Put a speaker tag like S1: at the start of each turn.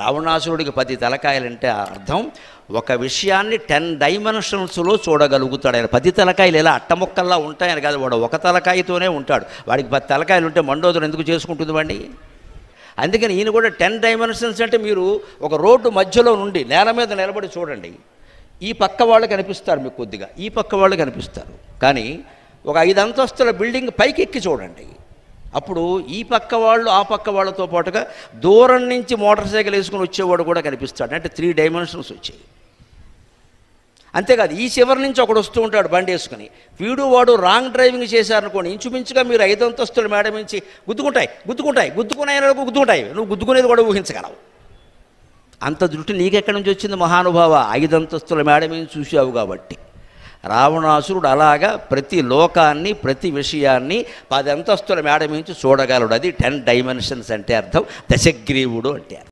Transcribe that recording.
S1: రావణాసురుడికి 10 తలకాయలంటే అర్థం ఒక విషయాన్ని 10 డైమెన్షన్స్లో చూడగలుగుతాడు ఆయన. 10 తలకాయలు ఎలా అట్టముక్కల్లా ఉంటాయని కాదు, వాడు ఒక తలకాయతోనే ఉంటాడు. వాడికి 10 తలకాయలు ఉంటే మండోదరం ఎందుకు చేసుకుంటుంది వాడిని? అందుకని ఈయన కూడా 10 డైమెన్షన్స్ అంటే మీరు ఒక రోడ్డు మధ్యలో నుండి నేల మీద నిలబడి చూడండి, ఈ పక్క వాళ్ళు కనిపిస్తారు మీకు కొద్దిగా, ఈ పక్క వాళ్ళు కనిపిస్తారు. కానీ ఒక 5 అంతస్తుల బిల్డింగ్ పైకి ఎక్కి చూడండి, అప్పుడు ఈ పక్క వాళ్ళు ఆ పక్క వాళ్ళతో పాటుగా దూరం నుంచి మోటార్ సైకిల్ వేసుకుని వచ్చేవాడు కూడా కనిపిస్తాడు. అంటే 3 డైమెన్షన్స్ వచ్చాయి. అంతేకాదు ఈ చివరి నుంచి ఒకడు వస్తూ ఉంటాడు బండి వేసుకుని, వాడు రాంగ్ డ్రైవింగ్ చేశారనుకోండి, ఇంచుమించుగా మీరు 5 అంతస్తుల మేడ నుంచి గుద్దుకున్నాయి నువ్వు గుద్దుకునేది కూడా ఊహించగలవు. అంత దృష్టి నీకెక్కడి నుంచి వచ్చింది మహానుభావ? 5 అంతస్తుల మేడ మీద చూసావు కాబట్టి. రావణాసురుడు అలాగా ప్రతి లోకాన్ని ప్రతి విషయాన్ని 10 అంతస్తుల మేడ నుంచి చూడగలడు. అది 10 డైమెన్షన్స్ అంటే అర్థం, దశగ్రీవుడు అంటే అర్థం.